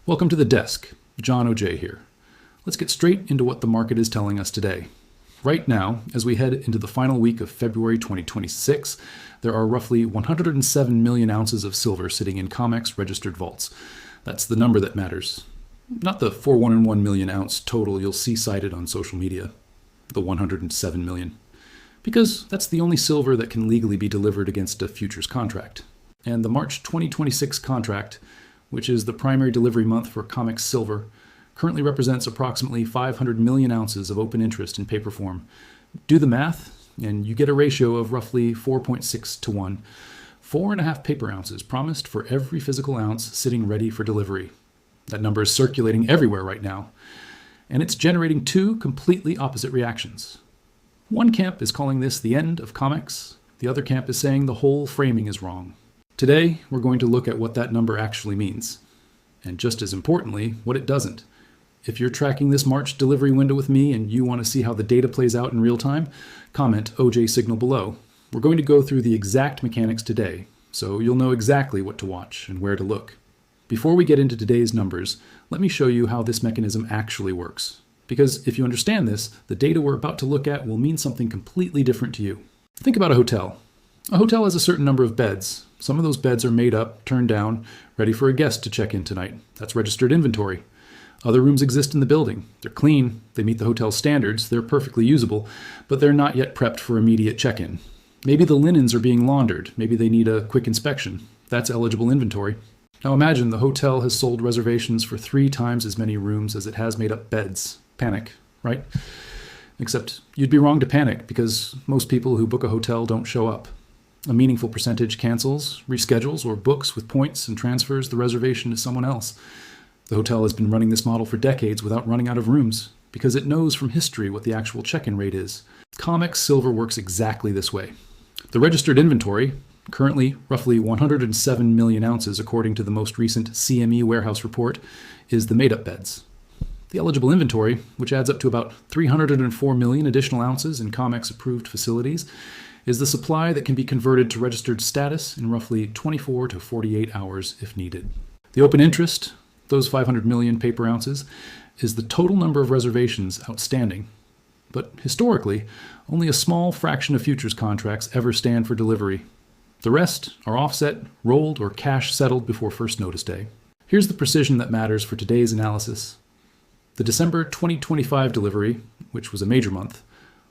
Welcome to the desk. John O.J. here. Let's get straight into what the market is telling us today. Right now, as we head into the final week of February 2026, there are roughly 107 million ounces of silver sitting in COMEX registered vaults. That's the number that matters, not the 411 million ounce total you'll see cited on social media, the 107 million. Because that's the only silver that can legally be delivered against a futures contract. And the March 2026 contract, which is the primary delivery month for COMEX silver, currently represents approximately 500 million ounces of open interest in paper form. Do the math, and you get a ratio of roughly 4.6 to 1. 4.5 paper ounces promised for every physical ounce sitting ready for delivery. That number is circulating everywhere right now, and it's generating two completely opposite reactions. One camp is calling this the end of COMEX. The other camp is saying the whole framing is wrong. Today, we're going to look at what that number actually means, and just as importantly, what it doesn't. If you're tracking this March delivery window with me and you want to see how the data plays out in real time, comment OJ signal below. We're going to go through the exact mechanics today, so you'll know exactly what to watch and where to look. Before we get into today's numbers, let me show you how this mechanism actually works. Because if you understand this, the data we're about to look at will mean something completely different to you. Think about a hotel. A hotel has a certain number of beds. Some of those beds are made up, turned down, ready for a guest to check in tonight. That's registered inventory. Other rooms exist in the building. They're clean, they meet the hotel's standards, they're perfectly usable, but they're not yet prepped for immediate check-in. Maybe the linens are being laundered, maybe they need a quick inspection. That's eligible inventory. Now imagine the hotel has sold reservations for 3 times as many rooms as it has made up beds. Panic, right? Except you'd be wrong to panic because most people who book a hotel don't show up. A meaningful percentage cancels, reschedules, or books with points and transfers the reservation to someone else. The hotel has been running this model for decades without running out of rooms because it knows from history what the actual check-in rate is. COMEX silver works exactly this way. The registered inventory, currently roughly 107 million ounces according to the most recent CME warehouse report, is the made-up beds. The eligible inventory, which adds up to about 304 million additional ounces in COMEX-approved facilities, is the supply that can be converted to registered status in roughly 24 to 48 hours if needed. The open interest, those 500 million paper ounces, is the total number of reservations outstanding. But historically, only a small fraction of futures contracts ever stand for delivery. The rest are offset, rolled, or cash settled before first notice day. Here's the precision that matters for today's analysis. The December 2025 delivery, which was a major month,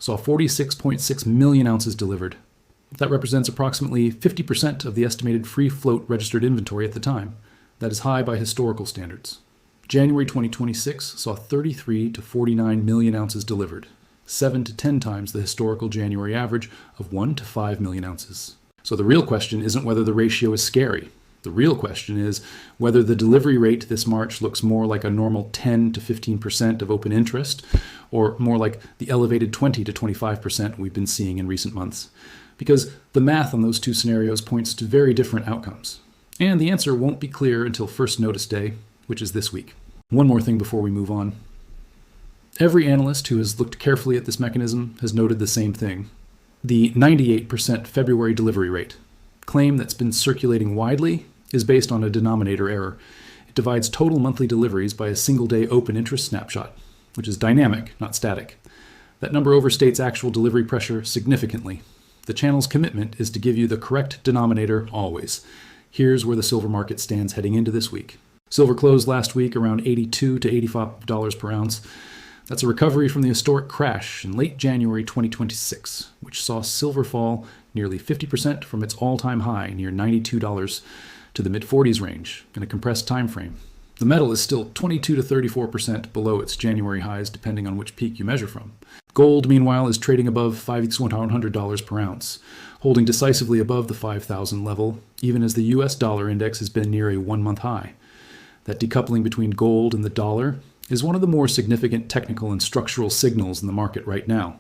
saw 46.6 million ounces delivered. That represents approximately 50% of the estimated free float registered inventory at the time. That is high by historical standards. January 2026 saw 33 to 49 million ounces delivered, 7 to 10 times the historical January average of 1 to 5 million ounces. So the real question isn't whether the ratio is scary. The real question is whether the delivery rate this March looks more like a normal 10 to 15% of open interest, or more like the elevated 20 to 25% we've been seeing in recent months. Because the math on those two scenarios points to very different outcomes. And the answer won't be clear until first notice day, which is this week. One more thing before we move on. Every analyst who has looked carefully at this mechanism has noted the same thing. The 98% February delivery rate, claim that's been circulating widely, is based on a denominator error. It divides total monthly deliveries by a single-day open interest snapshot, which is dynamic, not static. That number overstates actual delivery pressure significantly. The channel's commitment is to give you the correct denominator always. Here's where the silver market stands heading into this week. Silver closed last week around $82 to $85 per ounce. That's a recovery from the historic crash in late January 2026, which saw silver fall nearly 50% from its all-time high near $92 to the mid-40s range in a compressed time frame. The metal is still 22 to 34% below its January highs depending on which peak you measure from. Gold, meanwhile, is trading above $5,100 per ounce, holding decisively above the 5,000 level, even as the US dollar index has been near a one-month high. That decoupling between gold and the dollar is one of the more significant technical and structural signals in the market right now.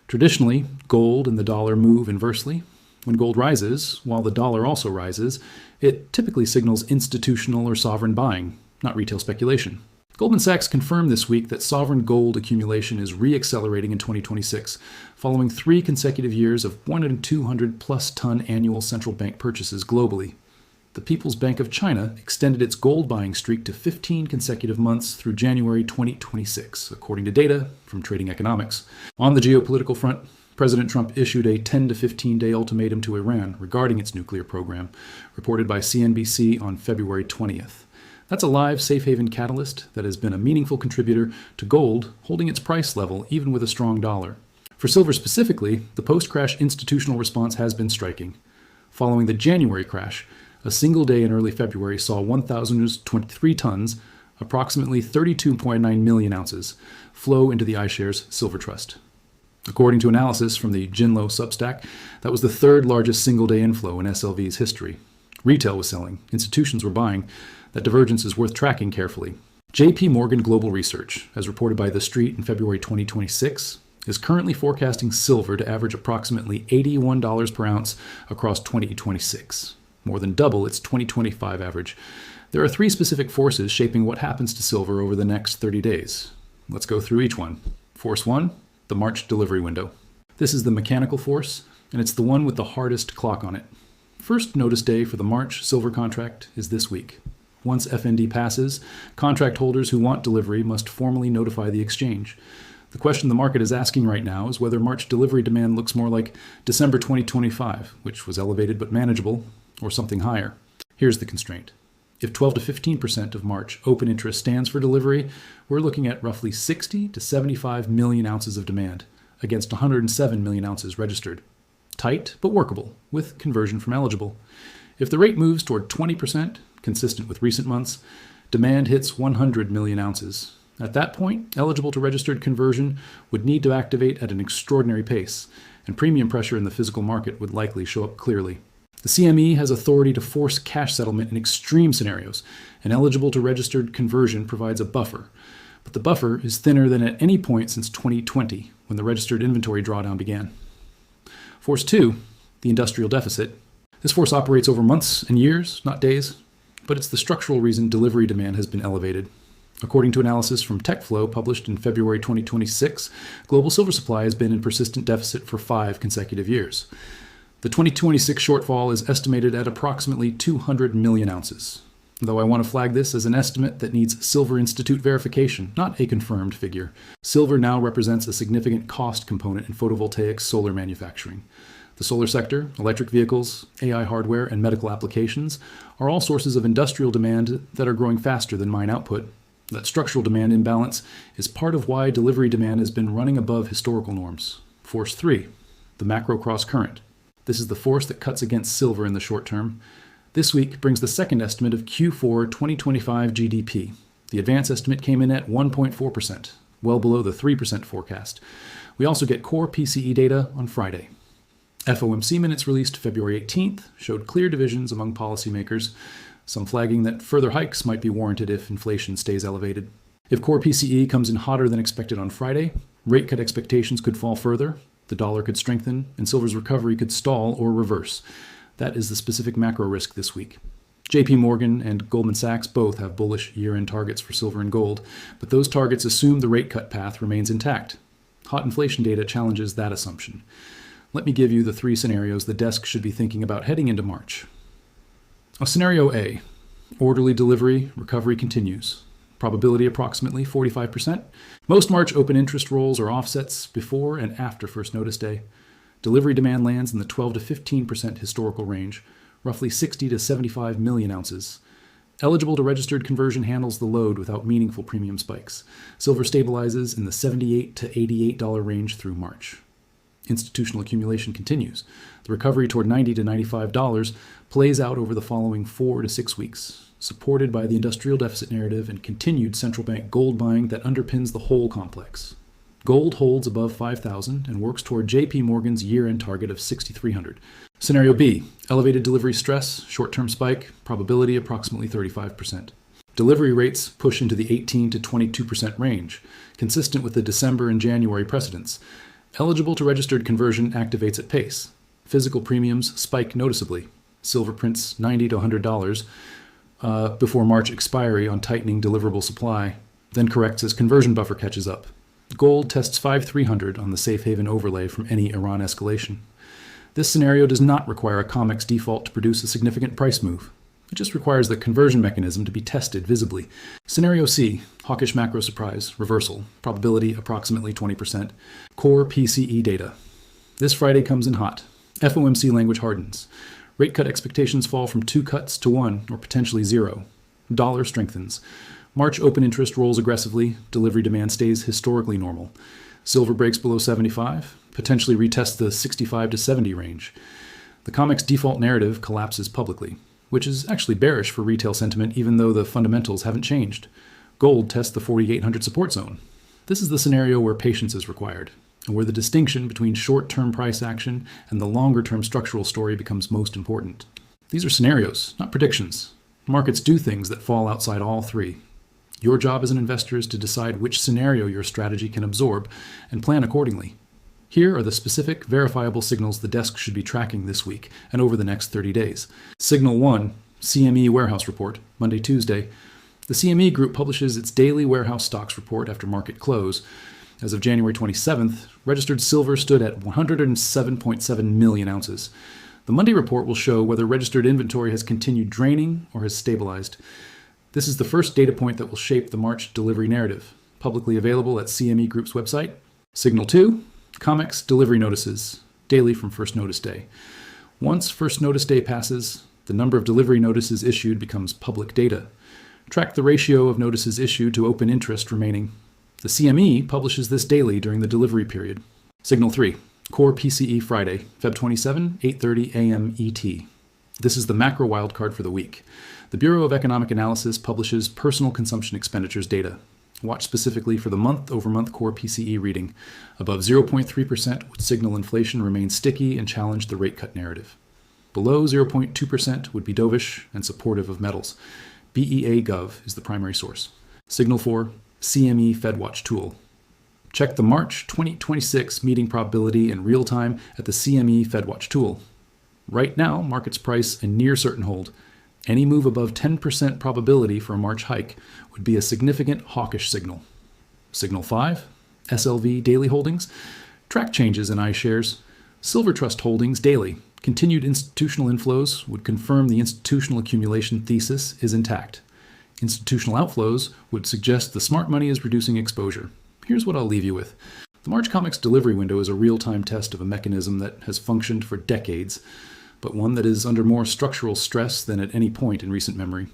Traditionally, gold and the dollar move inversely. When gold rises, while the dollar also rises, it typically signals institutional or sovereign buying, not retail speculation. Goldman Sachs confirmed this week that sovereign gold accumulation is re-accelerating in 2026, following 3 consecutive years of 1 and 200 plus ton annual central bank purchases globally. the People's Bank of China extended its gold buying streak to 15 consecutive months through January 2026, according to data from Trading Economics. On the geopolitical front, President Trump issued a 10 to 15-day ultimatum to Iran regarding its nuclear program, reported by CNBC on February 20th. That's a live safe haven catalyst that has been a meaningful contributor to gold holding its price level even with a strong dollar. For silver specifically, the post-crash institutional response has been striking. Following the January crash, a single day in early February saw 1,023 tons, approximately 32.9 million ounces, flow into the iShares Silver Trust. According to analysis from the Jinlo Substack, that was the third largest single-day inflow in SLV's history. Retail was selling, institutions were buying. That divergence is worth tracking carefully. JP Morgan Global Research, as reported by The Street in February 2026, is currently forecasting silver to average approximately $81 per ounce across 2026, more than double its 2025 average. There are three specific forces shaping what happens to silver over the next 30 days. Let's go through each one. Force 1, the March delivery window. This is the mechanical force, and it's the one with the hardest clock on it. First notice day for the March silver contract is this week. Once FND passes, contract holders who want delivery must formally notify the exchange. The question the market is asking right now is whether March delivery demand looks more like December 2025, which was elevated but manageable, or something higher. Here's the constraint. If 12 to 15% of March open interest stands for delivery, we're looking at roughly 60 to 75 million ounces of demand, against 107 million ounces registered. Tight, but workable, with conversion from eligible. If the rate moves toward 20%, consistent with recent months, demand hits 100 million ounces. At that point, eligible to registered conversion would need to activate at an extraordinary pace, and premium pressure in the physical market would likely show up clearly. The CME has authority to force cash settlement in extreme scenarios, and eligible to registered conversion provides a buffer. But the buffer is thinner than at any point since 2020, when the registered inventory drawdown began. Force 2, the industrial deficit. This force operates over months and years, not days, but it's the structural reason delivery demand has been elevated. According to analysis from TechFlow published in February 2026, global silver supply has been in persistent deficit for 5 consecutive years. The 2026 shortfall is estimated at approximately 200 million ounces, though I want to flag this as an estimate that needs Silver Institute verification, not a confirmed figure. Silver now represents a significant cost component in photovoltaic solar manufacturing. The solar sector, electric vehicles, AI hardware, and medical applications are all sources of industrial demand that are growing faster than mine output. That structural demand imbalance is part of why delivery demand has been running above historical norms. Force 3, the macro cross current. This is the force that cuts against silver in the short term. This week brings the second estimate of Q4 2025 GDP. The advance estimate came in at 1.4%, well below the 3% forecast. We also get core PCE data on Friday. FOMC minutes released February 18th showed clear divisions among policymakers, some flagging that further hikes might be warranted if inflation stays elevated. If core PCE comes in hotter than expected on Friday, rate cut expectations could fall further, the dollar could strengthen, and silver's recovery could stall or reverse. That is the specific macro risk this week. JP Morgan and Goldman Sachs both have bullish year-end targets for silver and gold, but those targets assume the rate cut path remains intact. Hot inflation data challenges that assumption. Let me give you the 3 scenarios the desk should be thinking about heading into March. Scenario A, orderly delivery, recovery continues. Probability approximately 45%. Most March open interest rolls are offsets before and after first notice day. Delivery demand lands in the 12 to 15% historical range, roughly 60 to 75 million ounces. Eligible to registered conversion handles the load without meaningful premium spikes. Silver stabilizes in the $78 to $88 range through March. Institutional accumulation continues. The recovery toward $90 to $95 plays out over the following 4 to 6 weeks, supported by the industrial deficit narrative and continued central bank gold buying that underpins the whole complex. Gold holds above 5,000 and works toward JP Morgan's year-end target of 6,300. Scenario B, elevated delivery stress, short-term spike, probability approximately 35%. Delivery rates push into the 18 to 22% range, consistent with the December and January precedents. Eligible to registered conversion activates at pace. Physical premiums spike noticeably. Silver prints $90 to $100 before March expiry on tightening deliverable supply, then corrects as conversion buffer catches up. Gold tests 5,300 on the safe haven overlay from any Iran escalation. This scenario does not require a COMEX default to produce a significant price move. It just requires the conversion mechanism to be tested visibly. Scenario C, hawkish macro surprise, reversal, probability approximately 20%, core PCE data. This Friday comes in hot. FOMC language hardens. Rate cut expectations fall from 2 cuts to 1 or potentially 0. Dollar strengthens. March open interest rolls aggressively. Delivery demand stays historically normal. Silver breaks below 75, potentially retests the 65 to 70 range. The COMEX default narrative collapses publicly, which is actually bearish for retail sentiment even though the fundamentals haven't changed. Gold tests the 4,800 support zone. This is the scenario where patience is required, and where the distinction between short-term price action and the longer-term structural story becomes most important. These are scenarios, not predictions. Markets do things that fall outside all three. Your job as an investor is to decide which scenario your strategy can absorb and plan accordingly. Here are the specific, verifiable signals the desk should be tracking this week and over the next 30 days. Signal 1, CME Warehouse Report, Monday, Tuesday. The CME Group publishes its daily warehouse stocks report after market close. As of January 27th, registered silver stood at 107.7 million ounces. The Monday report will show whether registered inventory has continued draining or has stabilized. This is the first data point that will shape the March delivery narrative, publicly available at CME Group's website. Signal 2, COMEX delivery notices, daily from first notice day. Once first notice day passes, the number of delivery notices issued becomes public data. Track the ratio of notices issued to open interest remaining. The CME publishes this daily during the delivery period. Signal 3, Core PCE Friday, Feb 27, 8:30 a.m. ET. This is the macro wildcard for the week. The Bureau of Economic Analysis publishes personal consumption expenditures data. Watch specifically for the month-over-month core PCE reading. Above 0.3% would signal inflation remains sticky and challenge the rate cut narrative. Below 0.2% would be dovish and supportive of metals. BEA Gov is the primary source. Signal 4, CME FedWatch Tool. Check the March 2026 meeting probability in real time at the CME FedWatch Tool. Right now, markets price a near certain hold. Any move above 10% probability for a March hike would be a significant hawkish signal. Signal 5, SLV daily holdings. Track changes in iShares. Silver Trust holdings daily. Continued institutional inflows would confirm the institutional accumulation thesis is intact. Institutional outflows would suggest the smart money is reducing exposure. Here's what I'll leave you with. The March COMEX delivery window is a real-time test of a mechanism that has functioned for decades, but one that is under more structural stress than at any point in recent memory.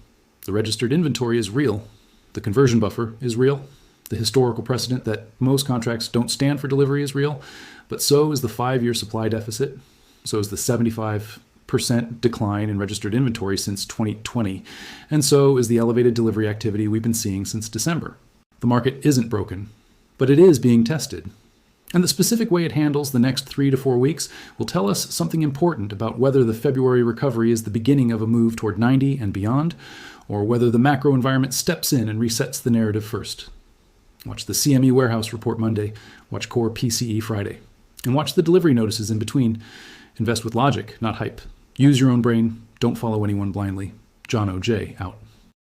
The registered inventory is real. The conversion buffer is real. The historical precedent that most contracts don't stand for delivery is real, but so is the 5-year supply deficit. So is the 75% decline in registered inventory since 2020, and so is the elevated delivery activity we've been seeing since December. The market isn't broken, but it is being tested. And the specific way it handles the next 3 to 4 weeks will tell us something important about whether the February recovery is the beginning of a move toward 90 and beyond, or whether the macro environment steps in and resets the narrative first. Watch the CME Warehouse Report Monday, watch Core PCE Friday, and watch the delivery notices in between. Invest with logic, not hype. Use your own brain, don't follow anyone blindly. John O.J. out.